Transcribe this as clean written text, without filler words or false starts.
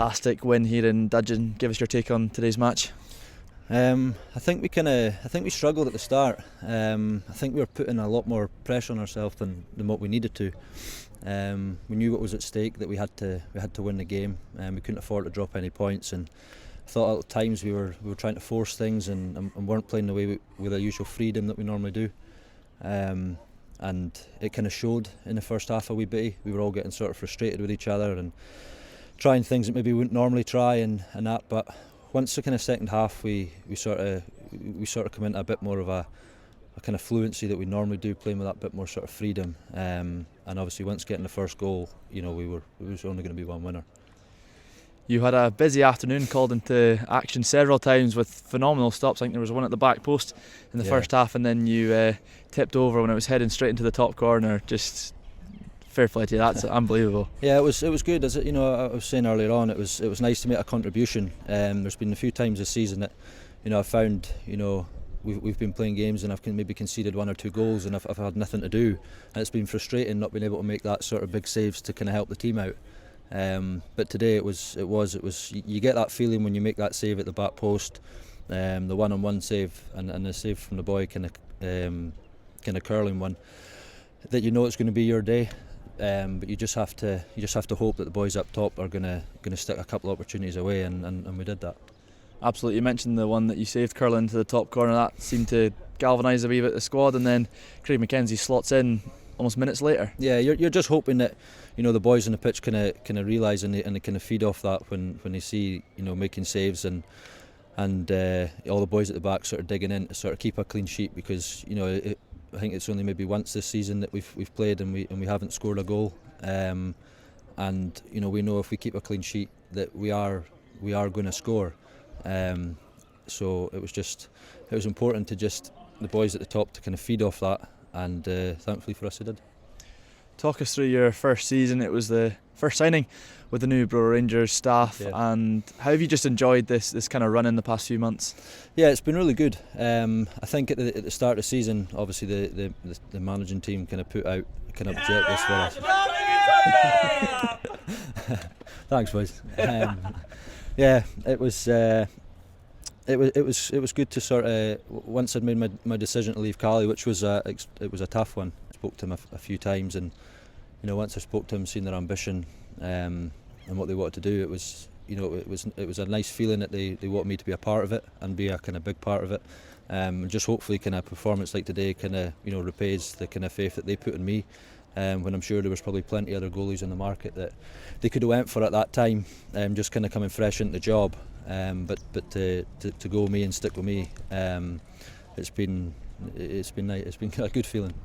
fantastic win here in Dudgeon. Give us your take on today's match. I think we struggled at the start. I think we were putting a lot more pressure on ourselves than what we needed to. We knew what was at stake, that we had to win the game, and we couldn't afford to drop any points. And I thought at times we were trying to force things and weren't playing the way with the usual freedom that we normally do. And it kind of showed in the first half a wee bit. We were all getting sort of frustrated with each other and trying things that maybe we wouldn't normally try and that. But once the kind of second half, we sort of come into a bit more of a kind of fluency that we normally do, playing with that bit more sort of freedom. And obviously, once getting the first goal, it was only going to be one winner. You had a busy afternoon, called into action several times with phenomenal stops. I think there was one at the back post in the first half, and then you tipped over when it was heading straight into the top corner. Just fair play to you, that's unbelievable. Yeah, it was good. As I was saying earlier on, it was nice to make a contribution. There's been a few times this season that I found we've been playing games and I've maybe conceded 1 or 2 goals and I've had nothing to do, and it's been frustrating not being able to make that sort of big saves to kind of help the team out. But today it was you get that feeling when you make that save at the back post, the one-on-one save and the save from the boy, kind of curling one, that it's going to be your day. But you just have to hope that the boys up top are going to stick a couple of opportunities away, and we did that. Absolutely. You mentioned the one that you saved curling into the top corner. That seemed to galvanise a wee bit the squad, and then Craig McKenzie slots in almost minutes later. Yeah, you're just hoping that the boys on the pitch kind of realise and they kind of feed off that when they see making saves and all the boys at the back sort of digging in to sort of keep a clean sheet, because I think it's only maybe once this season that we've played and we haven't scored a goal, and we know if we keep a clean sheet that we are going to score. So it was important to just the boys at the top to kind of feed off that, and thankfully for us they did. Talk us through your first season. It was the first signing with the new Bro Rangers staff, and how have you just enjoyed this kind of run in the past few months? Yeah, it's been really good. I think at the start of the season, obviously the managing team kind of put out kind of objectives for us. Thanks, boys. It was good to sort of, once I'd made my decision to leave Cali, which was it was a tough one. I spoke to him a few times, and once I spoke to him, seeing their ambition and what they wanted to do, it was a nice feeling that they want me to be a part of it and be a kind of big part of it. And just hopefully kind of performance like today kind of repays the kind of faith that they put in me. When I'm sure there was probably plenty of other goalies in the market that they could have went for at that time, just kind of coming fresh into the job. But to go with me and stick with me, it's been nice. It's been a good feeling.